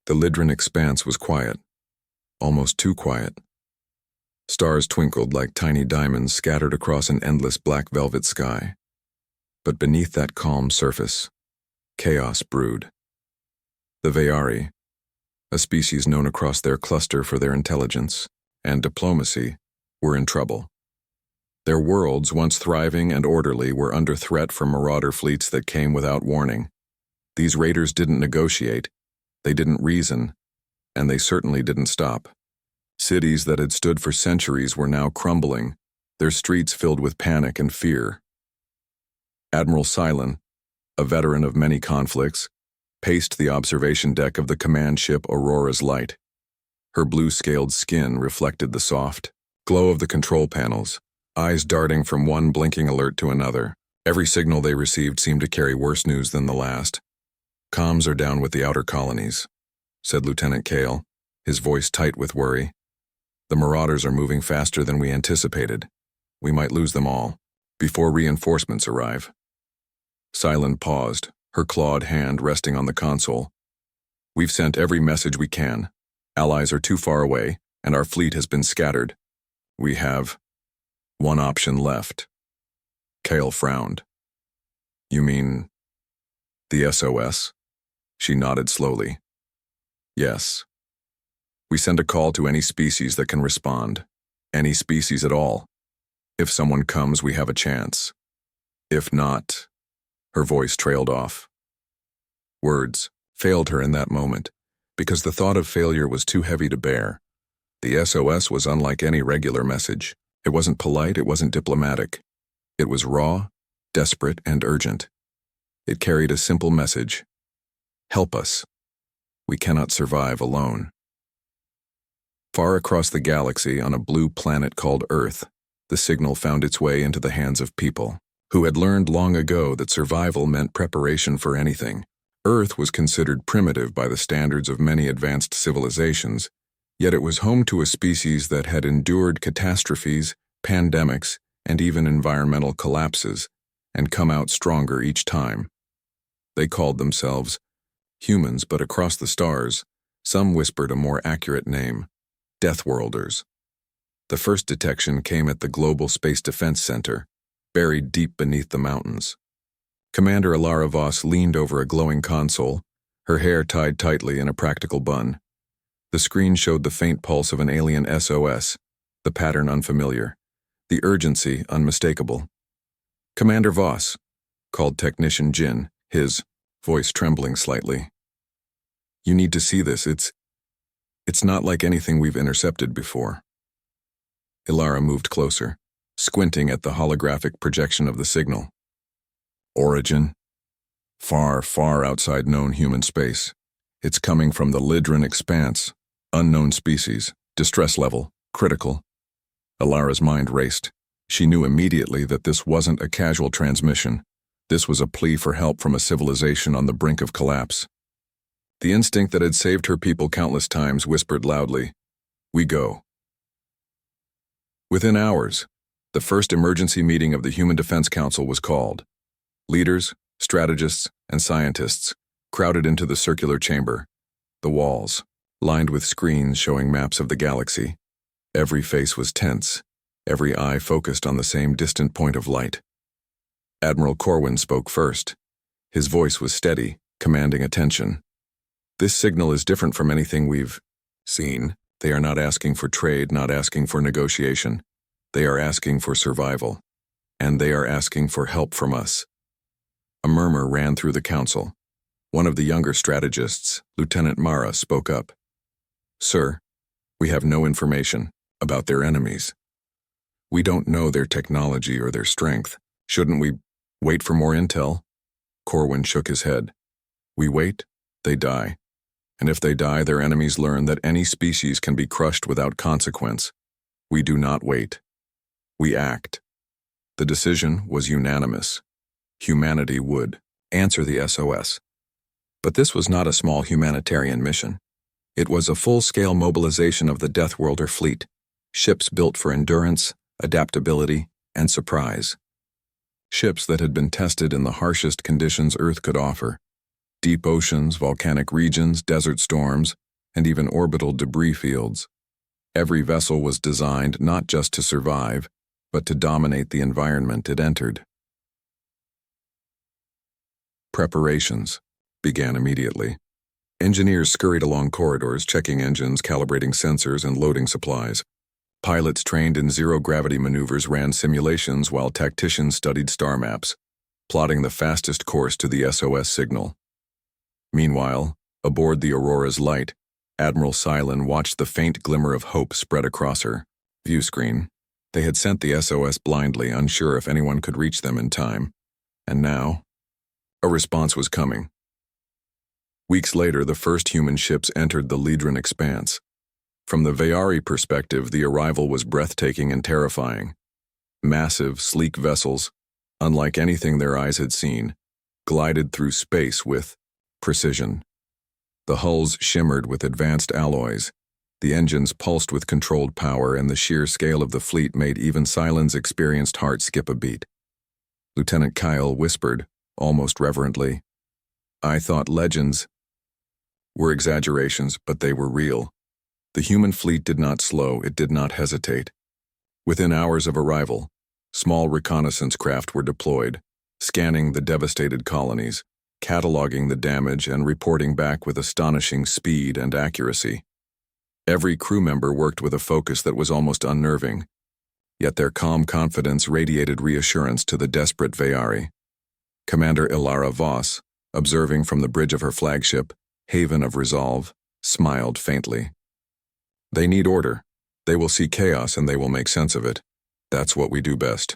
The Lydran expanse was quiet, almost too quiet. Stars twinkled like tiny diamonds scattered across an endless black velvet sky. But beneath that calm surface, chaos brewed. The Veyari, a species known across their cluster for their intelligence and diplomacy, were in trouble. Their worlds, once thriving and orderly, were under threat from marauder fleets that came without warning. These raiders didn't negotiate, they didn't reason, and they certainly didn't stop. Cities that had stood for centuries were now crumbling, their streets filled with panic and fear. Admiral Cylon, a veteran of many conflicts, paced the observation deck of the command ship Aurora's Light. Her blue-scaled skin reflected the soft glow of the control panels, eyes darting from one blinking alert to another. Every signal they received seemed to carry worse news than the last. "Comms are down with the outer colonies," said Lieutenant Kale, his voice tight with worry. "The marauders are moving faster than we anticipated. We might lose them all before reinforcements arrive." Cylon paused, her clawed hand resting on the console. "We've sent every message we can. Allies are too far away, and our fleet has been scattered. We have one option left." Kale frowned. "You mean the SOS?" She nodded slowly. "Yes. We send a call to any species that can respond. Any species at all. If someone comes, we have a chance. If not..." Her voice trailed off. Words failed her in that moment, because the thought of failure was too heavy to bear. The SOS was unlike any regular message. It wasn't polite, it wasn't diplomatic. It was raw, desperate, and urgent. It carried a simple message: help us. We cannot survive alone. Far across the galaxy, on a blue planet called Earth, the signal found its way into the hands of people who had learned long ago that survival meant preparation for anything. Earth was considered primitive by the standards of many advanced civilizations, yet it was home to a species that had endured catastrophes, pandemics, and even environmental collapses, and come out stronger each time. They called themselves humans, but across the stars, some whispered a more accurate name: Deathworlders. The first detection came at the Global Space Defense Center, buried deep beneath the mountains. Commander Alara Voss leaned over a glowing console, her hair tied tightly in a practical bun. The screen showed the faint pulse of an alien SOS, the pattern unfamiliar, the urgency unmistakable. "Commander Voss," called Technician Jin, his voice trembling slightly. "You need to see this. It's not like anything we've intercepted before." Ilara moved closer, squinting at the holographic projection of the signal. "Origin? Far, far outside known human space. It's coming from the Lydran expanse. Unknown species. Distress level. Critical." Ilara's mind raced. She knew immediately that this wasn't a casual transmission. This was a plea for help from a civilization on the brink of collapse. The instinct that had saved her people countless times whispered loudly, "We go." Within hours, the first emergency meeting of the Human Defense Council was called. Leaders, strategists, and scientists crowded into the circular chamber, the walls lined with screens showing maps of the galaxy. Every face was tense, every eye focused on the same distant point of light. Admiral Corwin spoke first. His voice was steady, commanding attention. "This signal is different from anything we've seen. They are not asking for trade, not asking for negotiation. They are asking for survival. And they are asking for help from us." A murmur ran through the council. One of the younger strategists, Lieutenant Mara, spoke up. "Sir, we have no information about their enemies. We don't know their technology or their strength. Shouldn't we wait for more intel?" Corwin shook his head. "We wait, they die. And if they die, their enemies learn that any species can be crushed without consequence. We do not wait. We act." The decision was unanimous. Humanity would answer the SOS. But this was not a small humanitarian mission. It was a full-scale mobilization of the Deathworlder fleet, ships built for endurance, adaptability, and surprise. Ships that had been tested in the harshest conditions Earth could offer. deep oceans, volcanic regions, desert storms, and even orbital debris fields. Every vessel was designed not just to survive, but to dominate the environment it entered. Preparations began immediately. Engineers scurried along corridors, checking engines, calibrating sensors, and loading supplies. Pilots trained in zero-gravity maneuvers ran simulations while tacticians studied star maps, plotting the fastest course to the SOS signal. Meanwhile, aboard the Aurora's light, Admiral Cylon watched the faint glimmer of hope spread across her view screen. They had sent the SOS blindly, unsure if anyone could reach them in time. And now, a response was coming. Weeks later, the first human ships entered the Ledran expanse. From the Veyari perspective, the arrival was breathtaking and terrifying. Massive, sleek vessels, unlike anything their eyes had seen, glided through space with precision. The hulls shimmered with advanced alloys, the engines pulsed with controlled power, and the sheer scale of the fleet made even Cylon's experienced heart skip a beat. Lieutenant Kyle whispered, almost reverently, "I thought legends were exaggerations, but they were real." The human fleet did not slow, it did not hesitate. Within hours of arrival, small reconnaissance craft were deployed, scanning the devastated colonies, cataloging the damage, and reporting back with astonishing speed and accuracy. Every crew member worked with a focus that was almost unnerving, yet their calm confidence radiated reassurance to the desperate Veyari. Commander Ilara Voss, observing from the bridge of her flagship, Haven of Resolve, smiled faintly. "They need order. They will see chaos and they will make sense of it. That's what we do best."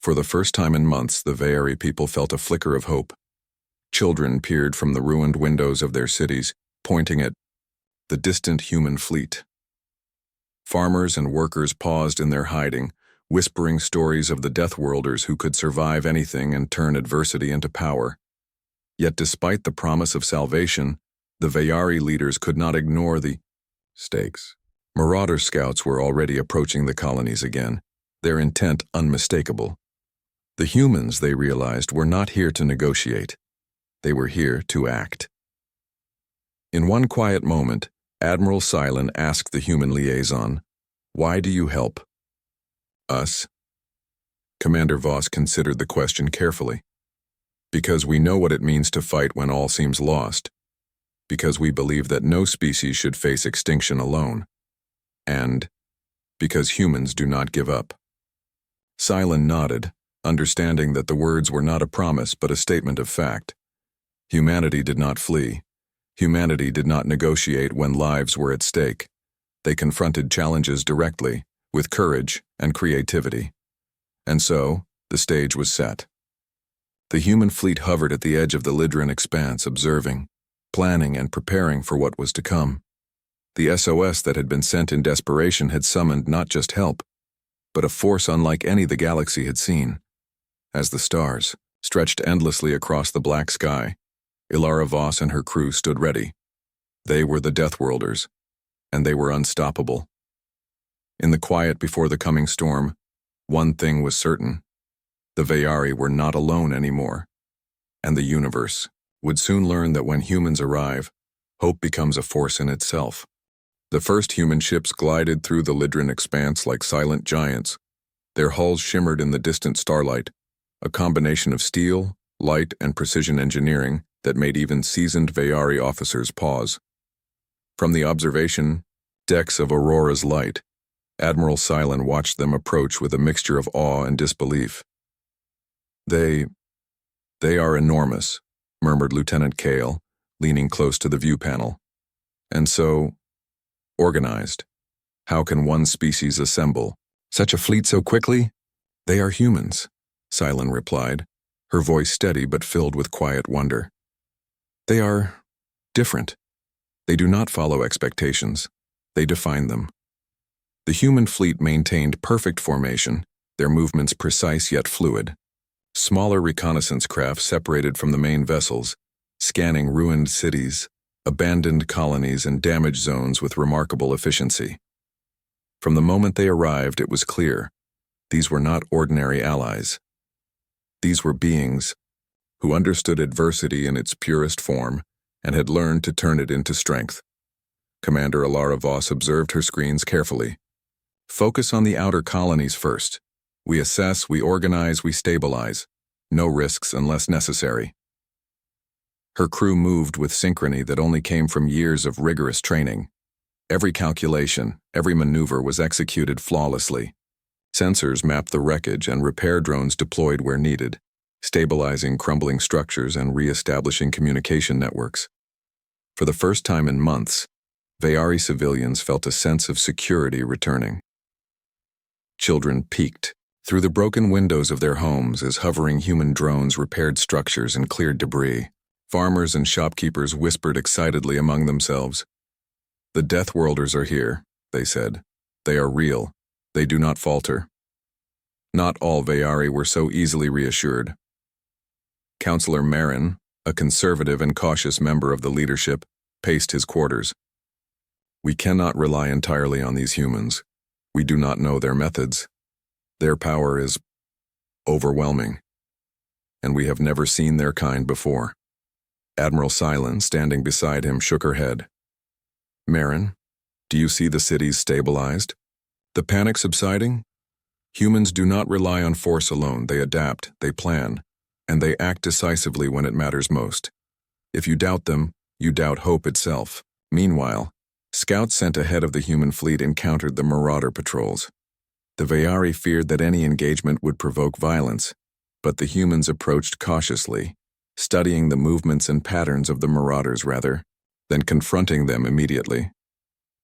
For the first time in months, the Veyari people felt a flicker of hope. Children peered from the ruined windows of their cities, pointing at the distant human fleet. Farmers and workers paused in their hiding, whispering stories of the Deathworlders who could survive anything and turn adversity into power. Yet despite the promise of salvation, the Veyari leaders could not ignore the stakes. Marauder scouts were already approaching the colonies again, their intent unmistakable. The humans, they realized, were not here to negotiate. They were here to act. In one quiet moment, Admiral Cylon asked the human liaison, "Why do you help?" "Us?" Commander Voss considered the question carefully. "Because we know what it means to fight when all seems lost. Because we believe that no species should face extinction alone. And because humans do not give up." Cylon nodded, understanding that the words were not a promise but a statement of fact. Humanity did not flee. Humanity did not negotiate when lives were at stake. They confronted challenges directly, with courage and creativity. And so, the stage was set. The human fleet hovered at the edge of the Ledran expanse, observing, planning and preparing for what was to come. The SOS that had been sent in desperation had summoned not just help, but a force unlike any the galaxy had seen. As the stars stretched endlessly across the black sky, Ilara Voss and her crew stood ready. They were the Deathworlders, and they were unstoppable. In the quiet before the coming storm, one thing was certain. The Veyari were not alone anymore, and the universe would soon learn that when humans arrive, hope becomes a force in itself. The first human ships glided through the Ledran expanse like silent giants. Their hulls shimmered in the distant starlight, a combination of steel, light, and precision engineering that made even seasoned Veyari officers pause. From the observation decks of Aurora's light, Admiral Cylon watched them approach with a mixture of awe and disbelief. They are enormous," murmured Lieutenant Kale, leaning close to the view panel. "And so organized. How can one species assemble such a fleet so quickly?" "They are humans," Cylon replied, her voice steady but filled with quiet wonder. "They are different. They do not follow expectations. They define them." The human fleet maintained perfect formation, their movements precise yet fluid. Smaller reconnaissance craft separated from the main vessels, scanning ruined cities, abandoned colonies, and damaged zones with remarkable efficiency. From the moment they arrived, it was clear these were not ordinary allies. These were beings who understood adversity in its purest form and had learned to turn it into strength. Commander Alara Voss observed her screens carefully. Focus on the outer colonies first. We assess, we organize, we stabilize. No risks unless necessary. Her crew moved with synchrony that only came from years of rigorous training. Every calculation, every maneuver was executed flawlessly. Sensors mapped the wreckage and repair drones deployed where needed, stabilizing crumbling structures and re-establishing communication networks. For the first time in months, Vayari civilians felt a sense of security returning. Children peeked through the broken windows of their homes as hovering human drones repaired structures and cleared debris. Farmers and shopkeepers whispered excitedly among themselves. The Deathworlders are here, they said. They are real. They do not falter. Not all Vayari were so easily reassured. Councillor Marin, a conservative and cautious member of the leadership, paced his quarters. We cannot rely entirely on these humans. We do not know their methods. Their power is overwhelming, and we have never seen their kind before. Admiral Silent, standing beside him, shook her head. Marin, do you see the cities stabilized? The panic subsiding? Humans do not rely on force alone. They adapt, they plan, and they act decisively when it matters most. If you doubt them, you doubt hope itself. Meanwhile, scouts sent ahead of the human fleet encountered the marauder patrols. The Vayari feared that any engagement would provoke violence, but the humans approached cautiously, studying the movements and patterns of the marauders rather than confronting them immediately.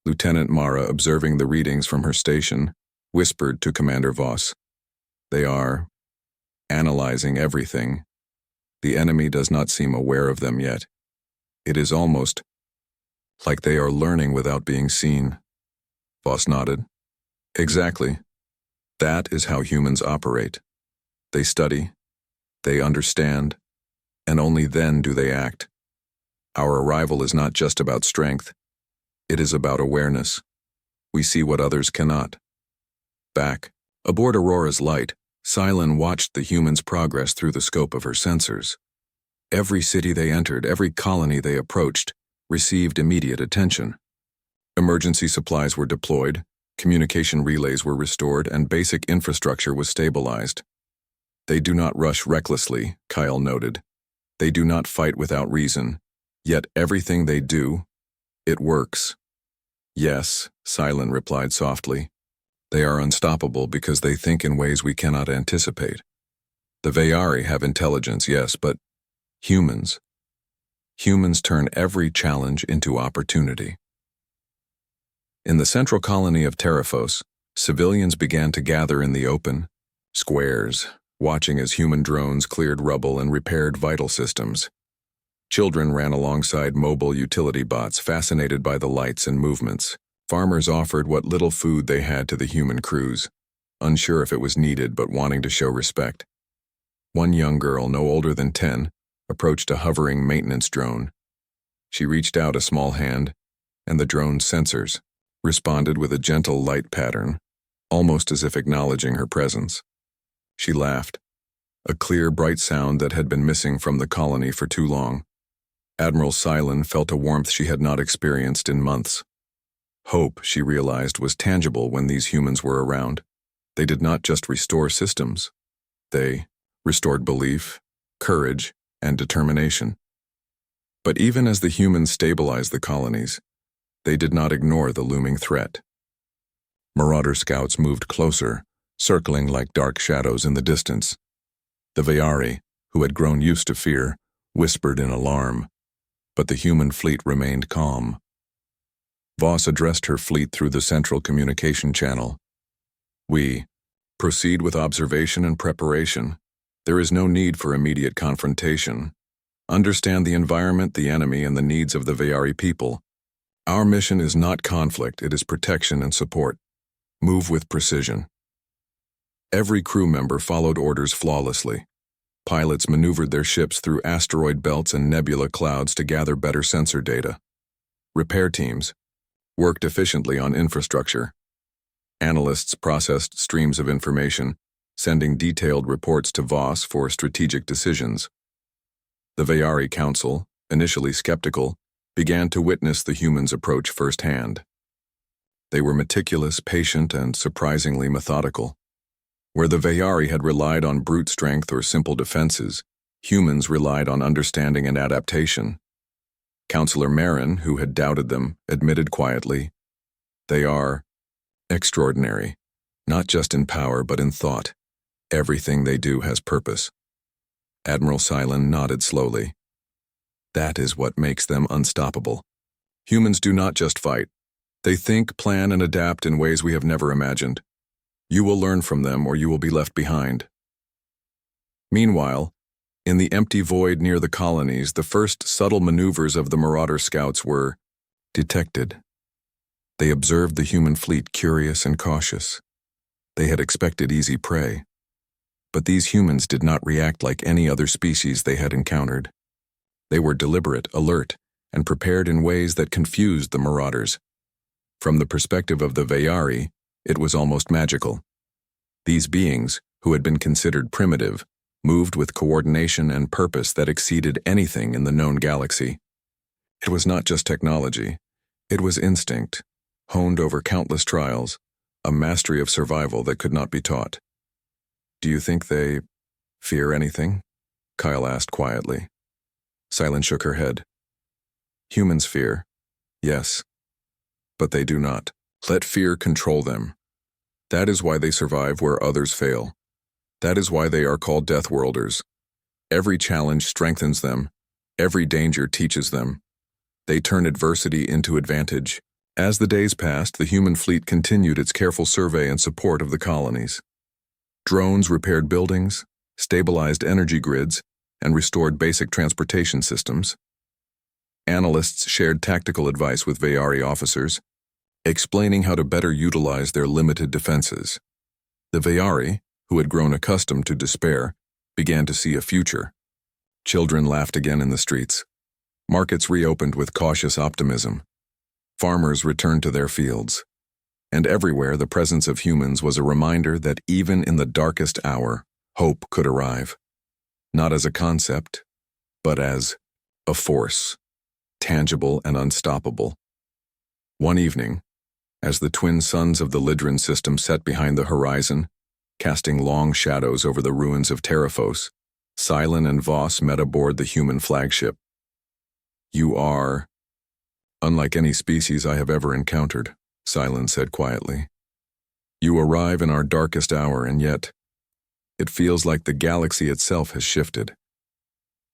Lieutenant Mara, observing the readings from her station, whispered to Commander Voss. They are analyzing everything. The enemy does not seem aware of them yet. It is almost like they are learning without being seen. Voss nodded. Exactly. That is how humans operate. They study, they understand, and only then do they act. Our arrival is not just about strength. It is about awareness. We see what others cannot. Back, aboard Aurora's light, Silent watched the humans' progress through the scope of her sensors. Every city they entered, every colony they approached, received immediate attention. Emergency supplies were deployed, communication relays were restored, and basic infrastructure was stabilized. They do not rush recklessly, Kyle noted. They do not fight without reason, yet everything they do, it works. Yes, Silent replied softly. They are unstoppable because they think in ways we cannot anticipate. The Vayari have intelligence, yes, but humans turn every challenge into opportunity. In the central colony of Terraphos, civilians began to gather in the open squares, watching as human drones cleared rubble and repaired vital systems. Children ran alongside mobile utility bots, fascinated by the lights and movements. Farmers offered what little food they had to the human crews, unsure if it was needed but wanting to show respect. One young girl, no older than 10, approached a hovering maintenance drone. She reached out a small hand, and the drone's sensors responded with a gentle light pattern, almost as if acknowledging her presence. She laughed, a clear, bright sound that had been missing from the colony for too long. Admiral Silent felt a warmth she had not experienced in months. Hope, she realized, was tangible when these humans were around. They did not just restore systems. They restored belief, courage, and determination. But even as the humans stabilized the colonies, they did not ignore the looming threat. Marauder scouts moved closer, circling like dark shadows in the distance. The Vayari, who had grown used to fear, whispered in alarm, but the human fleet remained calm. Voss addressed her fleet through the central communication channel. We proceed with observation and preparation. There is no need for immediate confrontation. Understand the environment, the enemy, and the needs of the Vayari people. Our mission is not conflict, it is protection and support. Move with precision. Every crew member followed orders flawlessly. Pilots maneuvered their ships through asteroid belts and nebula clouds to gather better sensor data. Repair teams worked efficiently on infrastructure. Analysts processed streams of information, sending detailed reports to Voss for strategic decisions. The Vayari Council, initially skeptical, began to witness the humans' approach firsthand. They were meticulous, patient, and surprisingly methodical. Where the Vayari had relied on brute strength or simple defenses, humans relied on understanding and adaptation. Counselor Marin, who had doubted them, admitted quietly, "They are extraordinary, not just in power but in thought. Everything they do has purpose." Admiral Cylon nodded slowly. "That is what makes them unstoppable. Humans do not just fight. They think, plan, and adapt in ways we have never imagined. You will learn from them or you will be left behind." Meanwhile, in the empty void near the colonies, the first subtle maneuvers of the Marauder scouts were detected. They observed the human fleet, curious and cautious. They had expected easy prey. But these humans did not react like any other species they had encountered. They were deliberate, alert, and prepared in ways that confused the Marauders. From the perspective of the Vayari, it was almost magical. These beings, who had been considered primitive, moved with coordination and purpose that exceeded anything in the known galaxy. It was not just technology. It was instinct, honed over countless trials, a mastery of survival that could not be taught. "Do you think they fear anything?" Kyle asked quietly. Cylon shook her head. "Humans fear, yes, but they do not. Let fear control them. That is why they survive where others fail. That is why they are called Deathworlders. Every challenge strengthens them. Every danger teaches them. They turn adversity into advantage." As the days passed, the human fleet continued its careful survey and support of the colonies. Drones repaired buildings, stabilized energy grids, and restored basic transportation systems. Analysts shared tactical advice with Vayari officers, explaining how to better utilize their limited defenses. The Vayari, who had grown accustomed to despair, began to see a future. Children laughed again in the streets. Markets reopened with cautious optimism. Farmers returned to their fields. And everywhere the presence of humans was a reminder that even in the darkest hour, hope could arrive. Not as a concept, but as a force, tangible and unstoppable. One evening, as the twin suns of the Lydran system set behind the horizon, casting long shadows over the ruins of Terraphos, Cylon and Voss met aboard the human flagship. "You are unlike any species I have ever encountered," Cylon said quietly. "You arrive in our darkest hour, and yet it feels like the galaxy itself has shifted.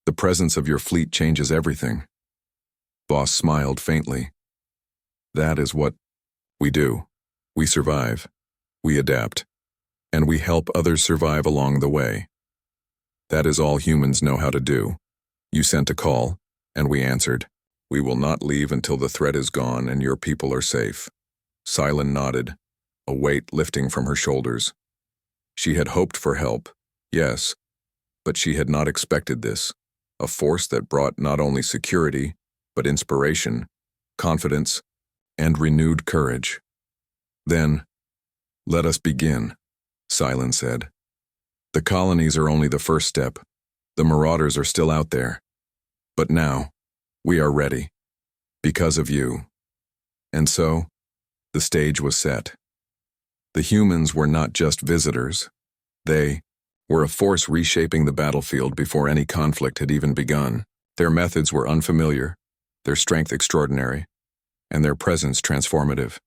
The presence of your fleet changes everything." Voss smiled faintly. "That is what we do. We survive, we adapt, and we help others survive along the way. That is all humans know how to do. You sent a call, and we answered. We will not leave until the threat is gone and your people are safe." Cylon nodded, a weight lifting from her shoulders. She had hoped for help, yes, but she had not expected this, a force that brought not only security, but inspiration, confidence, and renewed courage. "Then, let us begin," Cylon said. "The colonies are only the first step. The Marauders are still out there. But now, we are ready. Because of you." And so, the stage was set. The humans were not just visitors. They were a force reshaping the battlefield before any conflict had even begun. Their methods were unfamiliar, their strength extraordinary, and their presence transformative.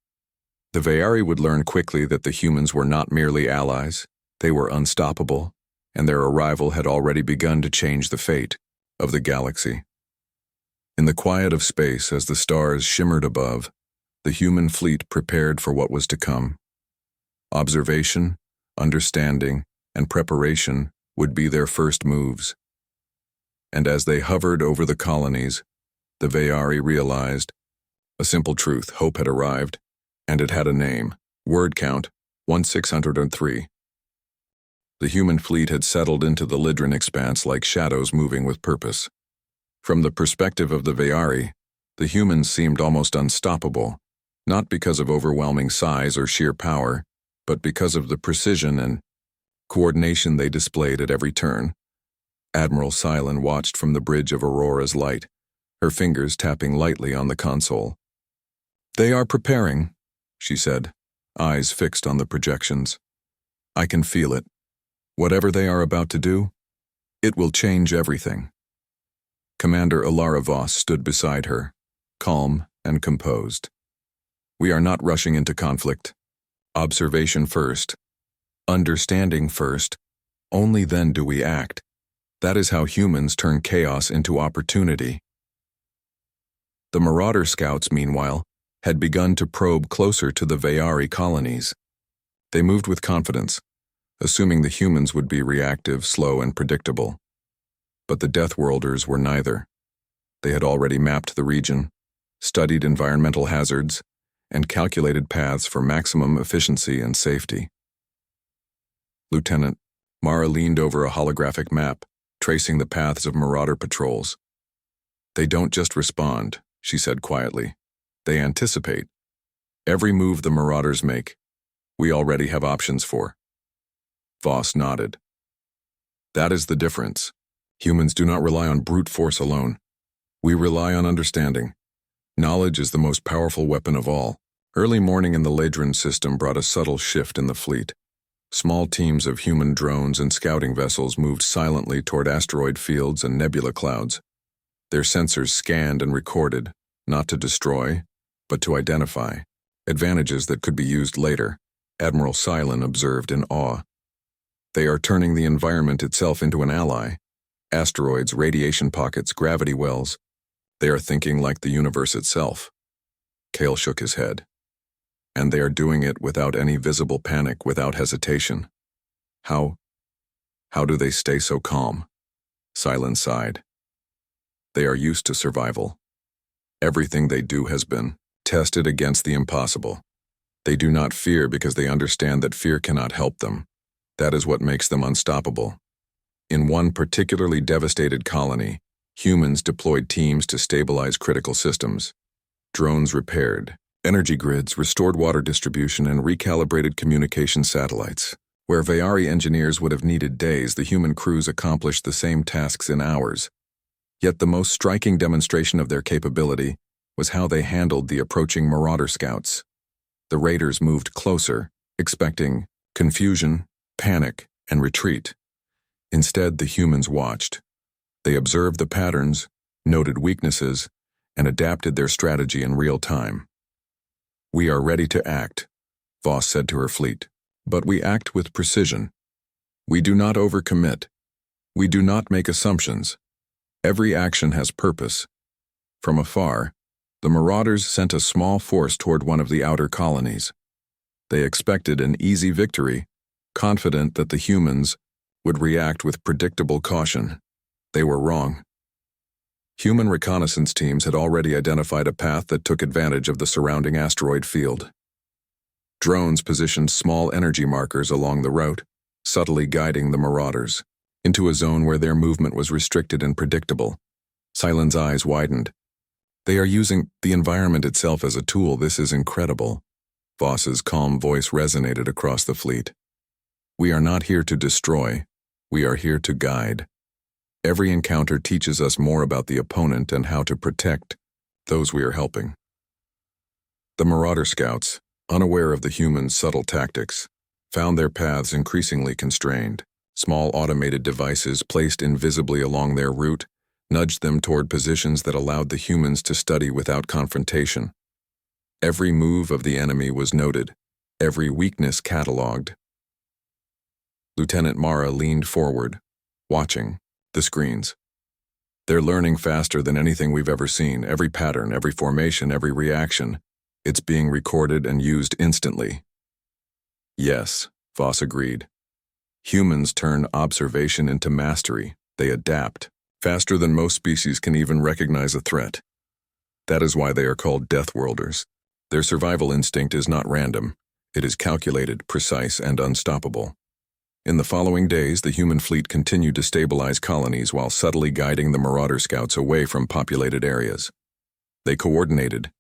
The Vayari would learn quickly that the humans were not merely allies, they were unstoppable, and their arrival had already begun to change the fate of the galaxy. In the quiet of space, as the stars shimmered above, the human fleet prepared for what was to come. Observation, understanding, and preparation would be their first moves. And as they hovered over the colonies, the Vayari realized a simple truth: hope had arrived, and it had a name. Word count 1603. The human fleet had settled into the Lydran expanse like shadows moving with purpose. From the perspective of the Vayari, the humans seemed almost unstoppable, not because of overwhelming size or sheer power, but because of the precision and coordination they displayed at every turn. Admiral Cylon watched from the bridge of Aurora's light, her fingers tapping lightly on the console. "They are preparing," she said, eyes fixed on the projections. "I can feel it. Whatever they are about to do, it will change everything." Commander Alara Voss stood beside her, calm and composed. "We are not rushing into conflict. Observation first. Understanding first. Only then do we act. That is how humans turn chaos into opportunity." The Marauder scouts, meanwhile, had begun to probe closer to the Veyari colonies. They moved with confidence, assuming the humans would be reactive, slow, and predictable. But the Deathworlders were neither. They had already mapped the region, studied environmental hazards, and calculated paths for maximum efficiency and safety. Lieutenant, Mara leaned over a holographic map, tracing the paths of Marauder patrols. "They don't just respond," she said quietly. "They anticipate. Every move the Marauders make, we already have options for." Voss nodded. "That is the difference. Humans do not rely on brute force alone. We rely on understanding. Knowledge is the most powerful weapon of all." Early morning in the Ladron system brought a subtle shift in the fleet. Small teams of human drones and scouting vessels moved silently toward asteroid fields and nebula clouds. Their sensors scanned and recorded, not to destroy, but to identify, advantages that could be used later, Admiral Cylon observed in awe. "They are turning the environment itself into an ally. Asteroids, radiation pockets, gravity wells. They are thinking like the universe itself." Kale shook his head. "And they are doing it without any visible panic, without hesitation. How do they stay so calm?" Cylon sighed. "They are used to survival. Everything they do has been tested against the impossible. They do not fear because they understand that fear cannot help them. That is what makes them unstoppable." In one particularly devastated colony, humans deployed teams to stabilize critical systems. Drones repaired, energy grids restored water distribution, and recalibrated communication satellites. Where Veyari engineers would have needed days, the human crews accomplished the same tasks in hours. Yet the most striking demonstration of their capability was how they handled the approaching Marauder scouts. The raiders moved closer, expecting confusion, panic, and retreat. Instead, the humans watched. They observed the patterns, noted weaknesses, and adapted their strategy in real time. "We are ready to act," Voss said to her fleet, "but we act with precision. We do not overcommit. We do not make assumptions. Every action has purpose." From afar, the Marauders sent a small force toward one of the outer colonies. They expected an easy victory, confident that the humans would react with predictable caution. They were wrong. Human reconnaissance teams had already identified a path that took advantage of the surrounding asteroid field. Drones positioned small energy markers along the route, subtly guiding the Marauders into a zone where their movement was restricted and predictable. Cylon's eyes widened. "They are using the environment itself as a tool. This is incredible." Voss's calm voice resonated across the fleet. "We are not here to destroy. We are here to guide. Every encounter teaches us more about the opponent and how to protect those we are helping." The Marauder scouts, unaware of the humans' subtle tactics, found their paths increasingly constrained. Small automated devices placed invisibly along their route nudged them toward positions that allowed the humans to study without confrontation. Every move of the enemy was noted, every weakness catalogued. Lieutenant Mara leaned forward, watching the screens. "They're learning faster than anything we've ever seen. Every pattern, every formation, every reaction. It's being recorded and used instantly." "Yes," Voss agreed. "Humans turn observation into mastery. They adapt, faster than most species can even recognize a threat. That is why they are called Deathworlders. Their survival instinct is not random. It is calculated, precise, and unstoppable." In the following days, the human fleet continued to stabilize colonies while subtly guiding the Marauder scouts away from populated areas. They coordinated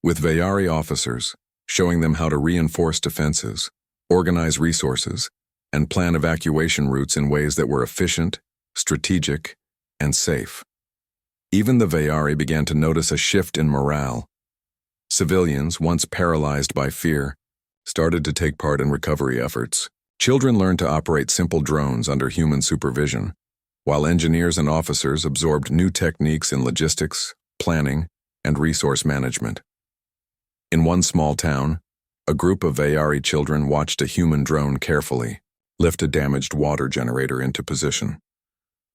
with Veyari officers, showing them how to reinforce defenses, organize resources, and plan evacuation routes in ways that were efficient, strategic, and safe. Even the Veyari began to notice a shift in morale. Civilians, once paralyzed by fear, started to take part in recovery efforts. Children learned to operate simple drones under human supervision, while engineers and officers absorbed new techniques in logistics, planning, and resource management. In one small town, a group of Veyari children watched a human drone carefully lift a damaged water generator into position.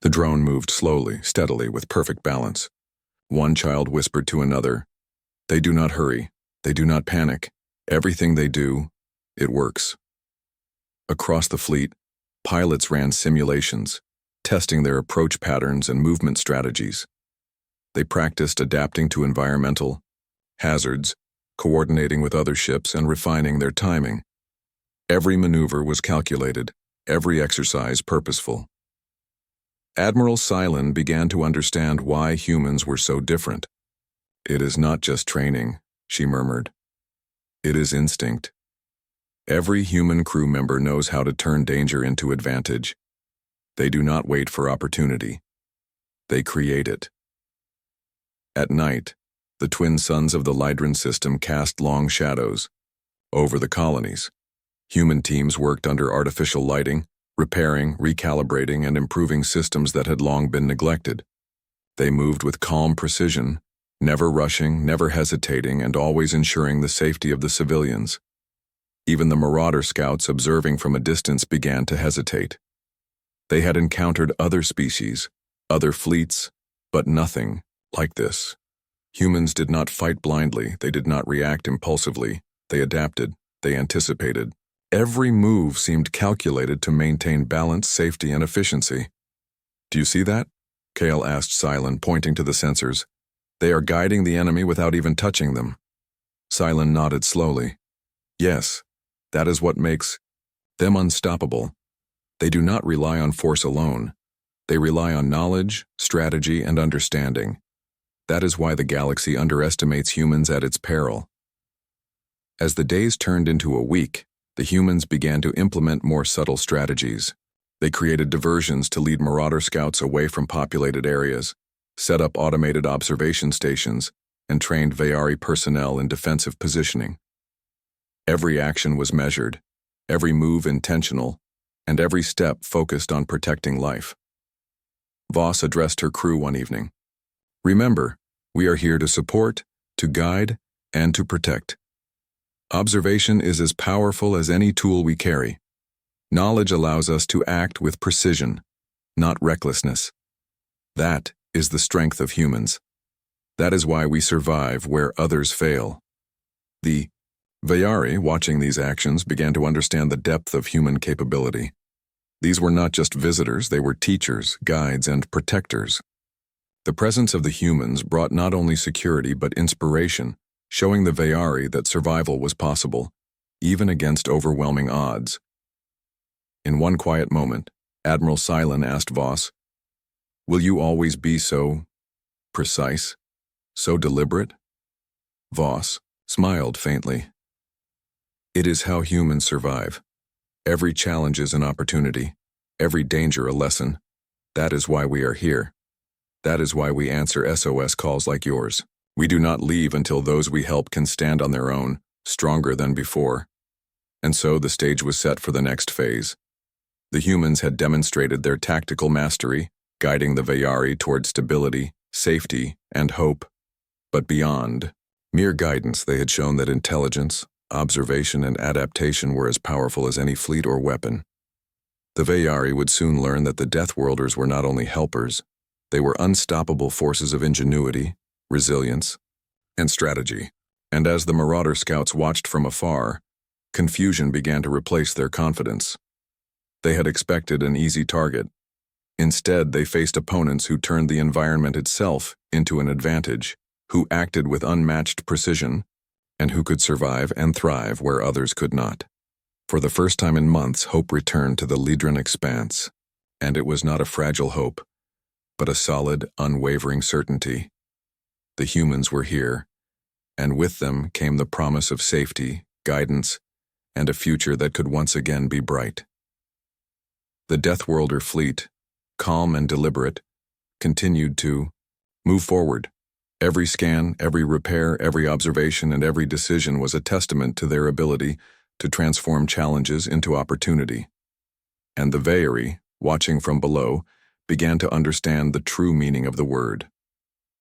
The drone moved slowly, steadily, with perfect balance. One child whispered to another, "They do not hurry. They do not panic. Everything they do, it works." Across the fleet, pilots ran simulations, testing their approach patterns and movement strategies. They practiced adapting to environmental hazards, coordinating with other ships, and refining their timing. Every maneuver was calculated, every exercise purposeful. Admiral Cylon began to understand why humans were so different. "It is not just training," she murmured. "It is instinct. Every human crew member knows how to turn danger into advantage. They do not wait for opportunity. They create it." At night, the twin suns of the Lydran system cast long shadows over the colonies. Human teams worked under artificial lighting, repairing, recalibrating, and improving systems that had long been neglected. They moved with calm precision, never rushing, never hesitating, and always ensuring the safety of the civilians. Even the Marauder scouts observing from a distance began to hesitate. They had encountered other species, other fleets, but nothing like this. Humans did not fight blindly, they did not react impulsively, they adapted, they anticipated. Every move seemed calculated to maintain balance, safety, and efficiency. "Do you see that?" Kale asked Cylon, pointing to the sensors. "They are guiding the enemy without even touching them." Cylon nodded slowly. "Yes, that is what makes them unstoppable. They do not rely on force alone. They rely on knowledge, strategy, and understanding. That is why the galaxy underestimates humans at its peril." As the days turned into a week, the humans began to implement more subtle strategies. They created diversions to lead Marauder scouts away from populated areas, set up automated observation stations, and trained Veyari personnel in defensive positioning. Every action was measured, every move intentional, and every step focused on protecting life. Voss addressed her crew one evening. "Remember, we are here to support, to guide, and to protect. Observation is as powerful as any tool we carry. Knowledge allows us to act with precision, not recklessness. That is the strength of humans. That is why we survive where others fail." The Veyari, watching these actions, began to understand the depth of human capability. These were not just visitors, they were teachers, guides, and protectors. The presence of the humans brought not only security but inspiration, showing the Veyari that survival was possible, even against overwhelming odds. In one quiet moment, Admiral Cylon asked Voss, "Will you always be so precise, so deliberate?" Voss smiled faintly. "It is how humans survive. Every challenge is an opportunity, every danger a lesson. That is why we are here. That is why we answer SOS calls like yours. We do not leave until those we help can stand on their own, stronger than before." And so the stage was set for the next phase. The humans had demonstrated their tactical mastery, guiding the Veyari toward stability, safety, and hope. But beyond mere guidance, they had shown that intelligence, observation, and adaptation were as powerful as any fleet or weapon. The Veyari would soon learn that the Deathworlders were not only helpers, they were unstoppable forces of ingenuity, resilience, and strategy. And as the Marauder scouts watched from afar, confusion began to replace their confidence. They had expected an easy target. Instead, they faced opponents who turned the environment itself into an advantage, who acted with unmatched precision, and who could survive and thrive where others could not. For the first time in months, hope returned to the Lydran expanse, and it was not a fragile hope, but a solid, unwavering certainty. The humans were here, and with them came the promise of safety, guidance, and a future that could once again be bright. The Deathworlder fleet, calm and deliberate, continued to move forward. Every scan, every repair, every observation, and every decision was a testament to their ability to transform challenges into opportunity. And the Veyari, watching from below, began to understand the true meaning of the word.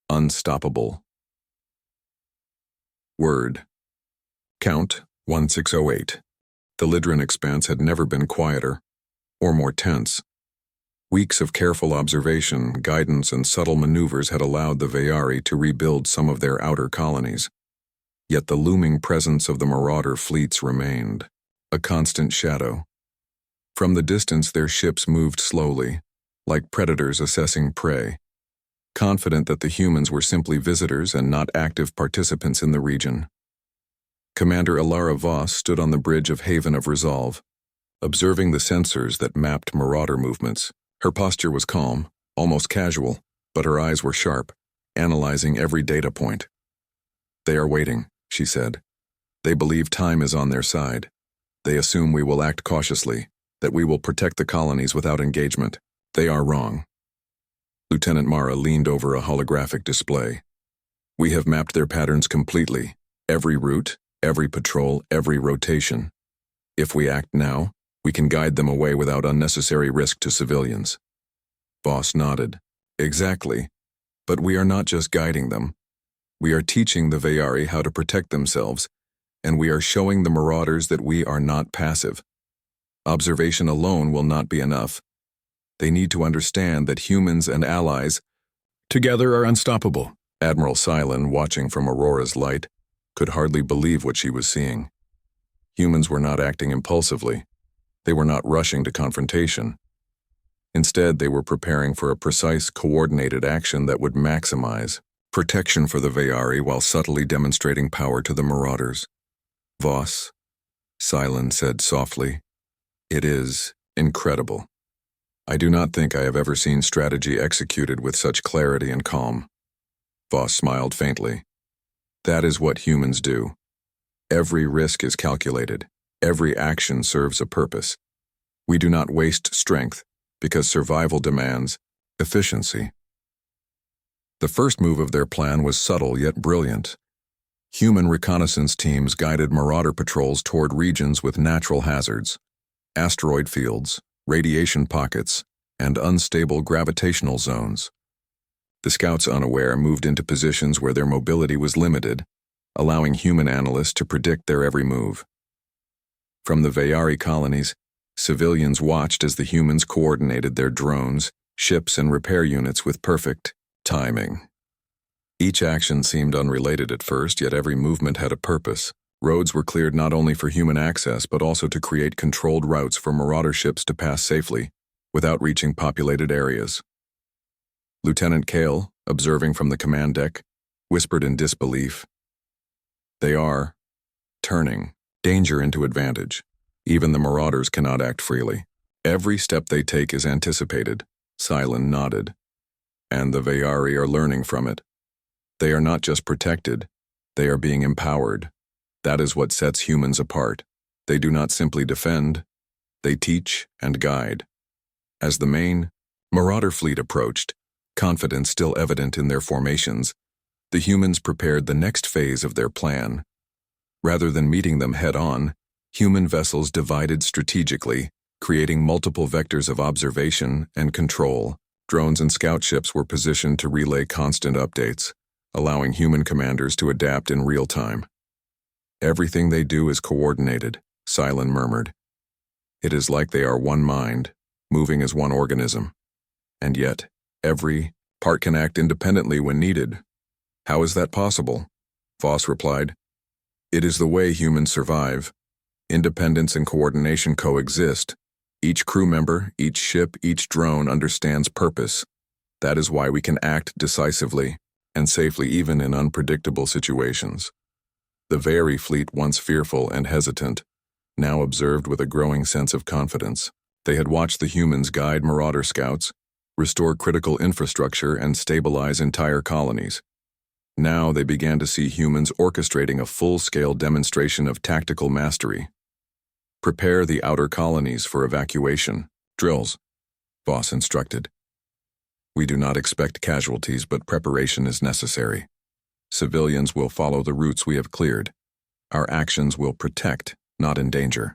Unstoppable. Word. Count 1608. The Lydran expanse had never been quieter, or more tense. Weeks of careful observation, guidance, and subtle maneuvers had allowed the Veyari to rebuild some of their outer colonies. Yet the looming presence of the marauder fleets remained, a constant shadow. From the distance their ships moved slowly, like predators assessing prey, confident that the humans were simply visitors and not active participants in the region. Commander Ilara Voss stood on the bridge of Haven of Resolve, observing the sensors that mapped marauder movements. Her posture was calm, almost casual, but her eyes were sharp, analyzing every data point. "They are waiting," she said. "They believe time is on their side. They assume we will act cautiously, that we will protect the colonies without engagement. They are wrong." Lieutenant Mara leaned over a holographic display. "We have mapped their patterns completely, every route, every patrol, every rotation. If we act now, we can guide them away without unnecessary risk to civilians." Voss nodded. "Exactly. But we are not just guiding them. We are teaching the Veyari how to protect themselves, and we are showing the marauders that we are not passive. Observation alone will not be enough. They need to understand that humans and allies together are unstoppable." Admiral Cylon, watching from Aurora's light, could hardly believe what she was seeing. Humans were not acting impulsively. They were not rushing to confrontation. Instead, they were preparing for a precise, coordinated action that would maximize protection for the Veyari while subtly demonstrating power to the marauders. "Voss," Cylon said softly, "it is incredible. I do not think I have ever seen strategy executed with such clarity and calm." Voss smiled faintly. "That is what humans do. Every risk is calculated. Every action serves a purpose. We do not waste strength because survival demands efficiency." The first move of their plan was subtle yet brilliant. Human reconnaissance teams guided marauder patrols toward regions with natural hazards, asteroid fields, radiation pockets, and unstable gravitational zones. The scouts, unaware, moved into positions where their mobility was limited, allowing human analysts to predict their every move. From the Veyari colonies, civilians watched as the humans coordinated their drones, ships, and repair units with perfect timing. Each action seemed unrelated at first, yet every movement had a purpose. Roads were cleared not only for human access, but also to create controlled routes for marauder ships to pass safely, without reaching populated areas. Lieutenant Kale, observing from the command deck, whispered in disbelief. "They are turning danger into advantage. Even the marauders cannot act freely. Every step they take is anticipated." Cylon nodded. "And the Veyari are learning from it. They are not just protected, they are being empowered. That is what sets humans apart. They do not simply defend, they teach and guide." As the main marauder fleet approached, confidence still evident in their formations, the humans prepared the next phase of their plan. Rather than meeting them head-on, human vessels divided strategically, creating multiple vectors of observation and control. Drones and scout ships were positioned to relay constant updates, allowing human commanders to adapt in real time. "Everything they do is coordinated," Cylon murmured. "It is like they are one mind, moving as one organism. And yet, every part can act independently when needed." "How is that possible?" Voss replied. "It is the way humans survive. Independence and coordination coexist. Each crew member, each ship, each drone understands purpose. That is why we can act decisively and safely even in unpredictable situations." The Veyari fleet, once fearful and hesitant, now observed with a growing sense of confidence. They had watched the humans guide marauder scouts, restore critical infrastructure, and stabilize entire colonies. Now they began to see humans orchestrating a full-scale demonstration of tactical mastery. "Prepare the outer colonies for evacuation. Drills," Voss instructed. We do not expect casualties, but preparation is necessary. Civilians will follow the routes we have cleared. Our actions will protect, not endanger.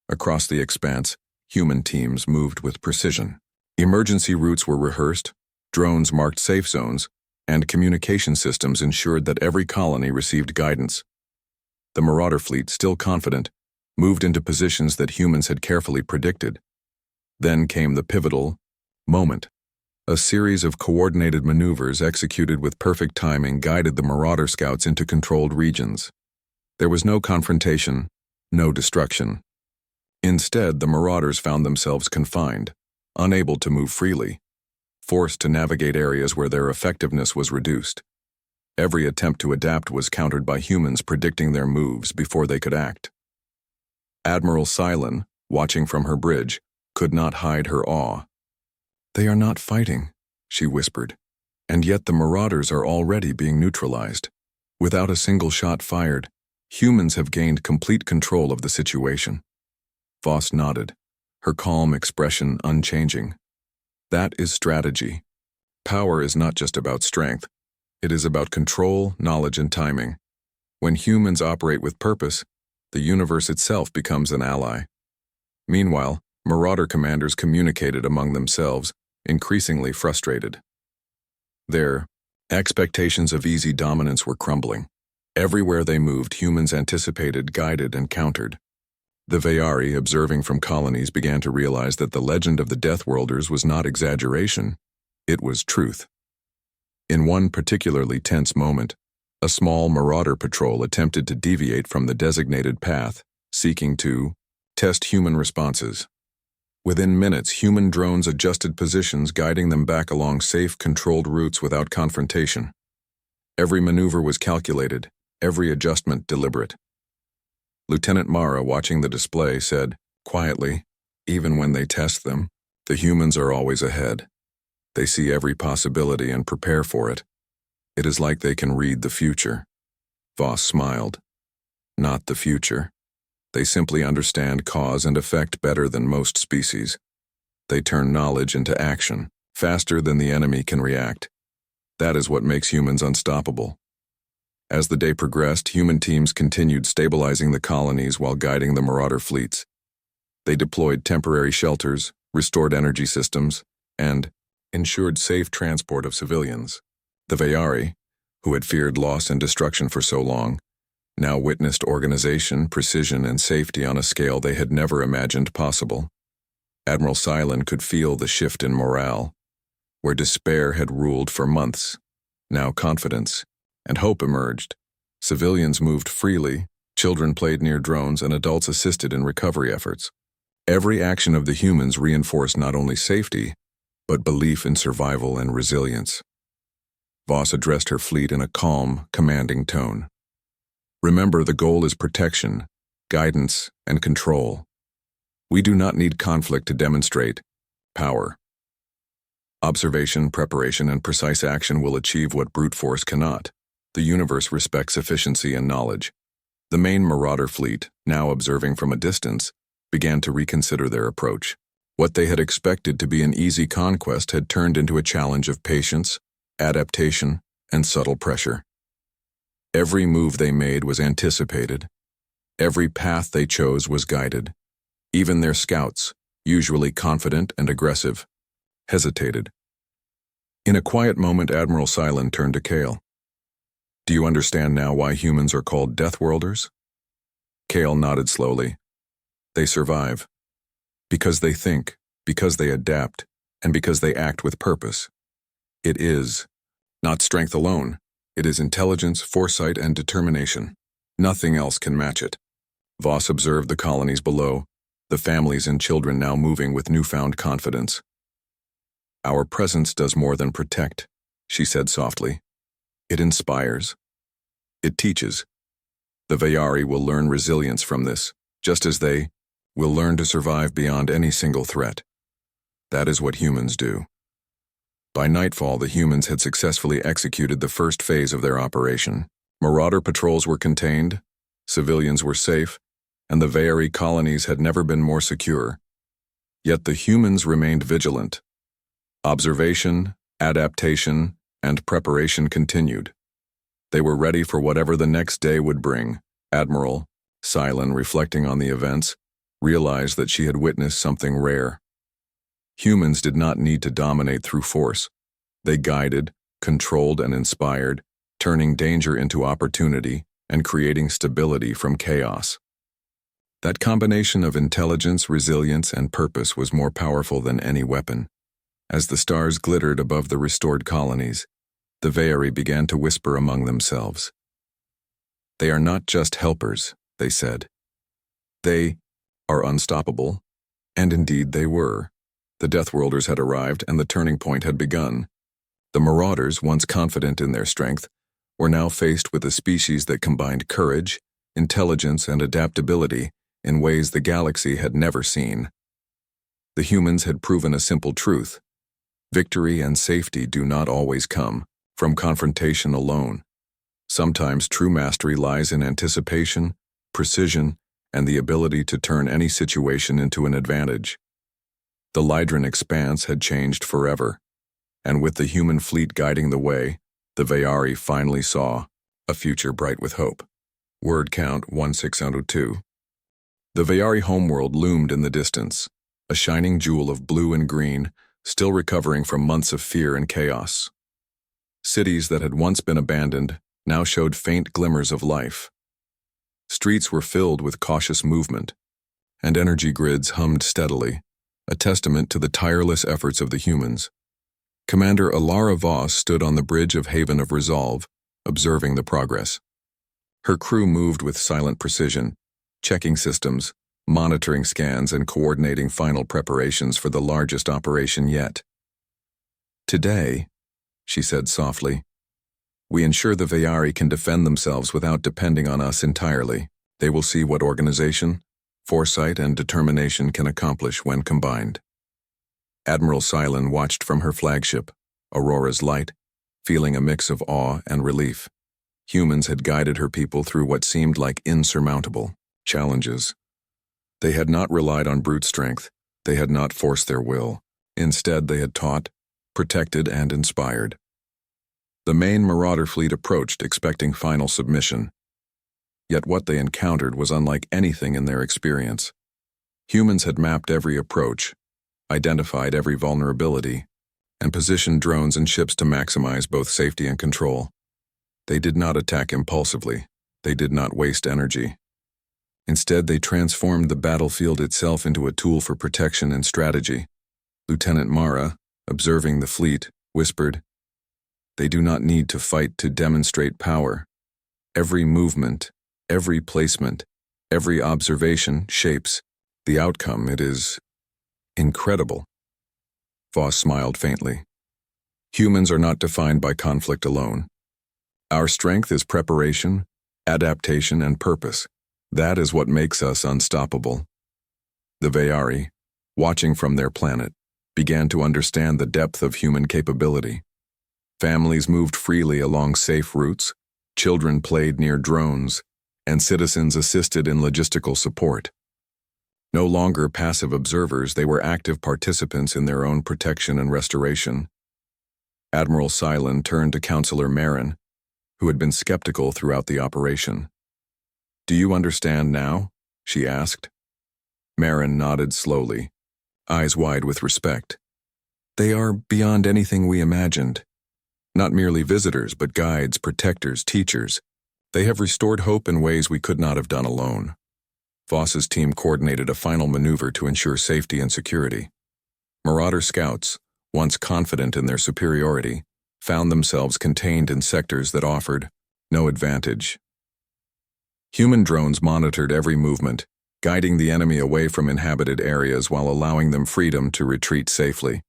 Across the expanse, human teams moved with precision. Emergency routes were rehearsed, drones marked safe zones, and communication systems ensured that every colony received guidance. The Marauder fleet, still confident, moved into positions that humans had carefully predicted. Then came the pivotal moment. A series of coordinated maneuvers executed with perfect timing guided the Marauder scouts into controlled regions. There was no confrontation, no destruction. Instead, the Marauders found themselves confined, unable to move freely, forced to navigate areas where their effectiveness was reduced. Every attempt to adapt was countered by humans predicting their moves before they could act. Admiral Cylon, watching from her bridge, could not hide her awe. "They are not fighting," she whispered, "and yet the Marauders are already being neutralized. Without a single shot fired, humans have gained complete control of the situation." Voss nodded, her calm expression unchanging. "That is strategy. Power is not just about strength. It is about control, knowledge, and timing. When humans operate with purpose, the universe itself becomes an ally." Meanwhile, Marauder commanders communicated among themselves, increasingly frustrated. Their expectations of easy dominance were crumbling. Everywhere they moved, humans anticipated, guided, and countered. The Veyari, observing from colonies, began to realize that the legend of the Deathworlders was not exaggeration, it was truth. In one particularly tense moment, a small Marauder patrol attempted to deviate from the designated path, seeking to test human responses. Within minutes, human drones adjusted positions, guiding them back along safe, controlled routes without confrontation. Every maneuver was calculated, every adjustment deliberate. Lieutenant Mara, watching the display, said, quietly, "Even when they test them, the humans are always ahead. They see every possibility and prepare for it. It is like they can read the future." Voss smiled. "Not the future. They simply understand cause and effect better than most species. They turn knowledge into action, faster than the enemy can react. That is what makes humans unstoppable." As the day progressed, human teams continued stabilizing the colonies while guiding the Marauder fleets. They deployed temporary shelters, restored energy systems, and ensured safe transport of civilians. The Veyari, who had feared loss and destruction for so long, now witnessed organization, precision, and safety on a scale they had never imagined possible. Admiral Cylon could feel the shift in morale. Where despair had ruled for months, now confidence and hope emerged. Civilians moved freely, children played near drones, and adults assisted in recovery efforts. Every action of the humans reinforced not only safety, but belief in survival and resilience. Voss addressed her fleet in a calm, commanding tone. "Remember, the goal is protection, guidance, and control. We do not need conflict to demonstrate power. Observation, preparation, and precise action will achieve what brute force cannot. The universe respects efficiency and knowledge." The main Marauder fleet, now observing from a distance, began to reconsider their approach. What they had expected to be an easy conquest had turned into a challenge of patience, adaptation, and subtle pressure. Every move they made was anticipated. Every path they chose was guided. Even their scouts, usually confident and aggressive, hesitated. In a quiet moment, Admiral Cylon turned to Kale. "Do you understand now why humans are called Deathworlders?" Kale nodded slowly. "They survive. Because they think, because they adapt, and because they act with purpose. It is not strength alone. It is intelligence, foresight, and determination. Nothing else can match it." Voss observed the colonies below, the families and children now moving with newfound confidence. "Our presence does more than protect," she said softly. "It inspires. It teaches. The Veyari will learn resilience from this, just as they will learn to survive beyond any single threat. That is what humans do." By nightfall, the humans had successfully executed the first phase of their operation. Marauder patrols were contained, civilians were safe, and the Veyari colonies had never been more secure. Yet the humans remained vigilant. Observation, adaptation, and preparation continued. They were ready for whatever the next day would bring. Admiral Cylon, reflecting on the events, realized that she had witnessed something rare. Humans did not need to dominate through force. They guided, controlled, and inspired, turning danger into opportunity and creating stability from chaos. That combination of intelligence, resilience, and purpose was more powerful than any weapon. As the stars glittered above the restored colonies, the Veari began to whisper among themselves. "They are not just helpers," they said. "They are unstoppable." And indeed they were. The Deathworlders had arrived and the turning point had begun. The Marauders, once confident in their strength, were now faced with a species that combined courage, intelligence, and adaptability in ways the galaxy had never seen. The humans had proven a simple truth. Victory and safety do not always come from confrontation alone. Sometimes true mastery lies in anticipation, precision, and the ability to turn any situation into an advantage. The Lydran expanse had changed forever, and with the human fleet guiding the way, the Veari finally saw a future bright with hope. Word count 1602. The Veari homeworld loomed in the distance, a shining jewel of blue and green, still recovering from months of fear and chaos. Cities that had once been abandoned now showed faint glimmers of life. Streets were filled with cautious movement, and energy grids hummed steadily, a testament to the tireless efforts of the humans. Commander Alara Voss stood on the bridge of Haven of Resolve, observing the progress. Her crew moved with silent precision, checking systems, monitoring scans, and coordinating final preparations for the largest operation yet. "Today," she said softly, "we ensure the Veari can defend themselves without depending on us entirely. They will see what organization, foresight, and determination can accomplish when combined." Admiral Cylon watched from her flagship, Aurora's Light, feeling a mix of awe and relief. Humans had guided her people through what seemed like insurmountable challenges. They had not relied on brute strength. They had not forced their will. Instead, they had taught, protected, and inspired. The main Marauder fleet approached, expecting final submission. Yet what they encountered was unlike anything in their experience. Humans had mapped every approach, identified every vulnerability, and positioned drones and ships to maximize both safety and control. They did not attack impulsively. They did not waste energy. Instead, they transformed the battlefield itself into a tool for protection and strategy. Lieutenant Mara, observing the fleet, whispered, "They do not need to fight to demonstrate power. Every movement, every placement, every observation shapes the outcome. It is incredible." Voss smiled faintly. "Humans are not defined by conflict alone. Our strength is preparation, adaptation, and purpose. That is what makes us unstoppable." The Veari, watching from their planet, began to understand the depth of human capability. Families moved freely along safe routes, children played near drones, and citizens assisted in logistical support. No longer passive observers, they were active participants in their own protection and restoration. Admiral Cylon turned to Counselor Marin, who had been skeptical throughout the operation. "Do you understand now?" she asked. Marin nodded slowly, eyes wide with respect. "They are beyond anything we imagined. Not merely visitors, but guides, protectors, teachers. They have restored hope in ways we could not have done alone." Voss's team coordinated a final maneuver to ensure safety and security. Marauder scouts, once confident in their superiority, found themselves contained in sectors that offered no advantage. Human drones monitored every movement, guiding the enemy away from inhabited areas while allowing them freedom to retreat safely.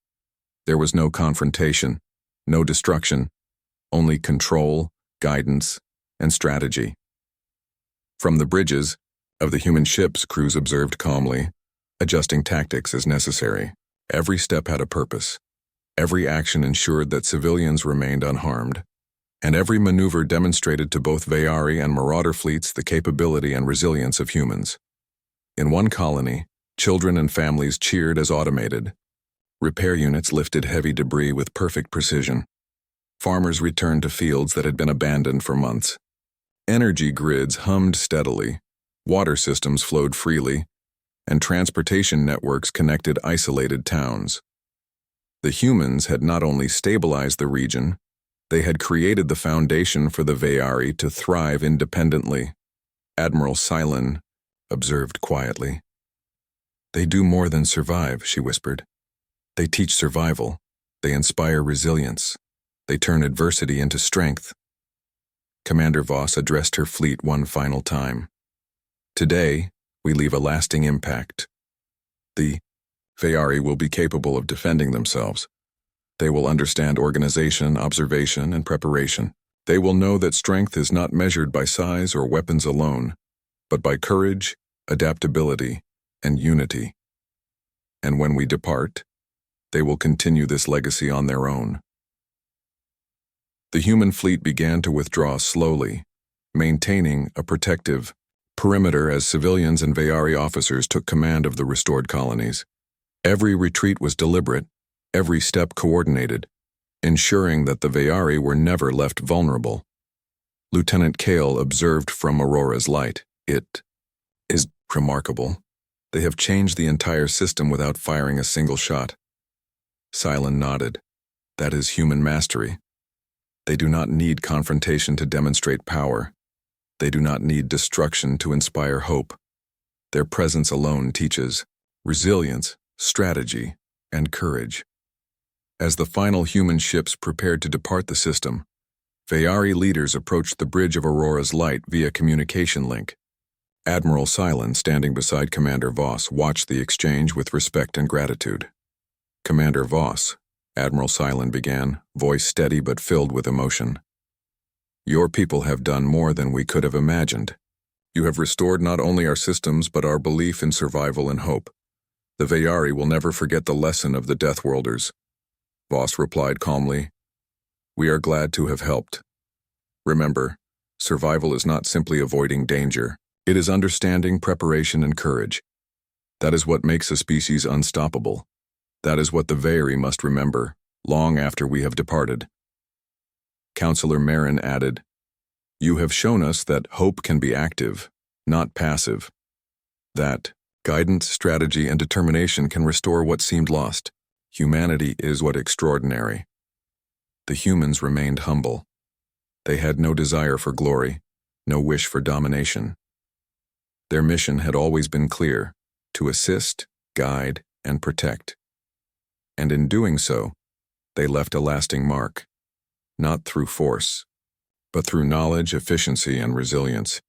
There was no confrontation, no destruction, only control, guidance, and strategy. From the bridges of the human ships, crews observed calmly, adjusting tactics as necessary. Every step had a purpose. Every action ensured that civilians remained unharmed. And every maneuver demonstrated to both Veari and Marauder fleets the capability and resilience of humans. In one colony, children and families cheered as automated Repair units lifted heavy debris with perfect precision. Farmers returned to fields that had been abandoned for months. Energy grids hummed steadily, water systems flowed freely, and transportation networks connected isolated towns. The humans had not only stabilized the region, they had created the foundation for the Veyari to thrive independently. Admiral Cylon observed quietly. "They do more than survive," she whispered. "They teach survival. They inspire resilience. They turn adversity into strength." Commander Voss addressed her fleet one final time. "Today, we leave a lasting impact. The Veyari will be capable of defending themselves. They will understand organization, observation, and preparation. They will know that strength is not measured by size or weapons alone, but by courage, adaptability, and unity. And when we depart, they will continue this legacy on their own." The human fleet began to withdraw slowly, maintaining a protective perimeter as civilians and Veyari officers took command of the restored colonies. Every retreat was deliberate, every step coordinated, ensuring that the Veyari were never left vulnerable. Lieutenant Kale observed from Aurora's light. "It is remarkable. They have changed the entire system without firing a single shot." Cylon nodded. "That is human mastery. They do not need confrontation to demonstrate power. They do not need destruction to inspire hope. Their presence alone teaches resilience, strategy, and courage." As the final human ships prepared to depart the system, Veyari leaders approached the bridge of Aurora's light via communication link. Admiral Cylon, standing beside Commander Voss, watched the exchange with respect and gratitude. "Commander Voss," Admiral Cylon began, voice steady but filled with emotion. "Your people have done more than we could have imagined. You have restored not only our systems but our belief in survival and hope. The Veyari will never forget the lesson of the Deathworlders." Voss replied calmly, "We are glad to have helped. Remember, survival is not simply avoiding danger. It is understanding, preparation, and courage. That is what makes a species unstoppable. That is what the Veyari must remember, long after we have departed." Counselor Marin added, "You have shown us that hope can be active, not passive. That guidance, strategy, and determination can restore what seemed lost. Humanity is what extraordinary." The humans remained humble. They had no desire for glory, no wish for domination. Their mission had always been clear: to assist, guide, and protect. And in doing so, they left a lasting mark, not through force, but through knowledge, efficiency, and resilience.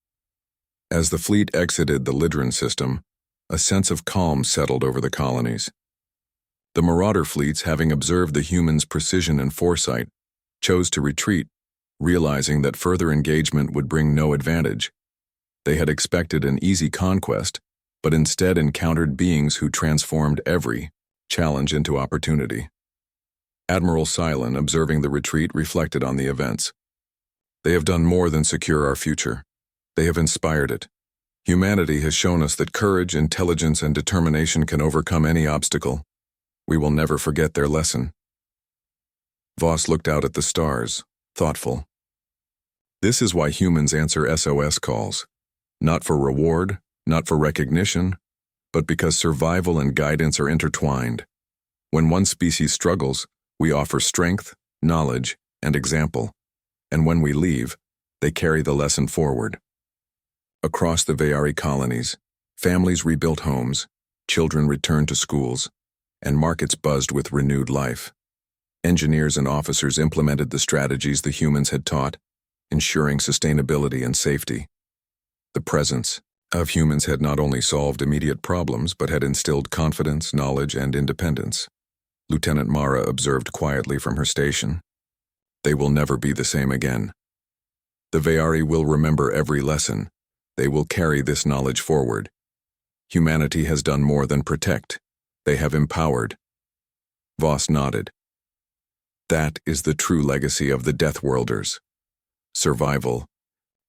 As the fleet exited the Lydran system, a sense of calm settled over the colonies. The Marauder fleets, having observed the humans' precision and foresight, chose to retreat, realizing that further engagement would bring no advantage. They had expected an easy conquest, but instead encountered beings who transformed every challenge into opportunity. Admiral Cylon, observing the retreat, reflected on the events. "They have done more than secure our future. They have inspired it. Humanity has shown us that courage, intelligence, and determination can overcome any obstacle. We will never forget their lesson." Voss looked out at the stars, thoughtful. "This is why humans answer SOS calls. Not for reward, not for recognition, but because survival and guidance are intertwined. When one species struggles, we offer strength, knowledge, and example. And when we leave, they carry the lesson forward." Across the Veyari colonies, families rebuilt homes, children returned to schools, and markets buzzed with renewed life. Engineers and officers implemented the strategies the humans had taught, ensuring sustainability and safety. The presence of humans had not only solved immediate problems, but had instilled confidence, knowledge, and independence. Lieutenant Mara observed quietly from her station. "They will never be the same again. The Veyari will remember every lesson. They will carry this knowledge forward. Humanity has done more than protect. They have empowered." Voss nodded. "That is the true legacy of the Deathworlders. Survival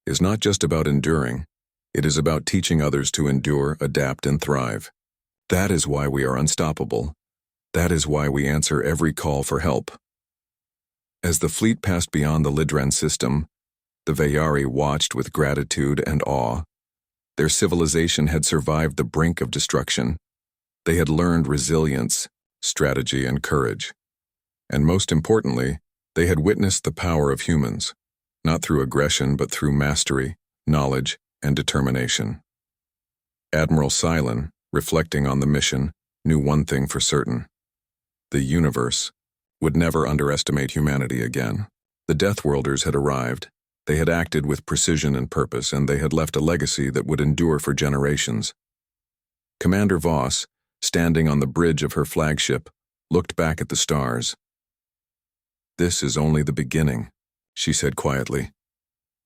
is not just about enduring. It is about teaching others to endure, adapt, and thrive. That is why we are unstoppable. That is why we answer every call for help. As the fleet passed beyond the Lydran system, the Veyari watched with gratitude and awe. Their civilization had survived the brink of destruction. They had learned resilience, strategy, and courage. And most importantly, they had witnessed the power of humans, not through aggression but through mastery, knowledge, and determination. Admiral Cylon, reflecting on the mission, knew one thing for certain. The universe would never underestimate humanity again. The Deathworlders had arrived. They had acted with precision and purpose, and they had left a legacy that would endure for generations. Commander Voss, standing on the bridge of her flagship, looked back at the stars. "This is only the beginning," she said quietly.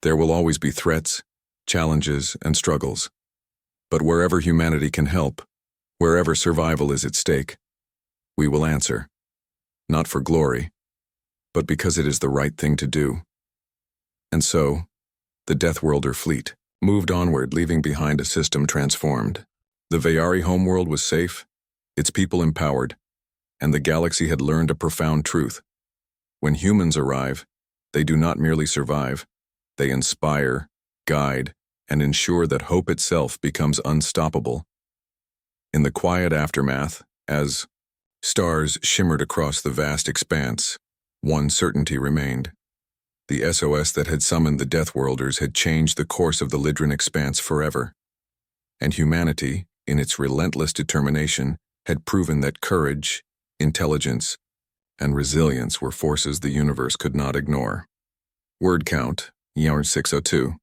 "There will always be threats, challenges, and struggles. But wherever humanity can help, wherever survival is at stake, we will answer. Not for glory, but because it is the right thing to do." And so, the Deathworlder fleet moved onward, leaving behind a system transformed. The Veyari homeworld was safe, its people empowered, and the galaxy had learned a profound truth. When humans arrive, they do not merely survive, they inspire, guide, and ensure that hope itself becomes unstoppable. In the quiet aftermath, as stars shimmered across the vast expanse, one certainty remained. The SOS that had summoned the Deathworlders had changed the course of the Lydran expanse forever. And humanity, in its relentless determination, had proven that courage, intelligence, and resilience were forces the universe could not ignore. Word count, Yarn 602.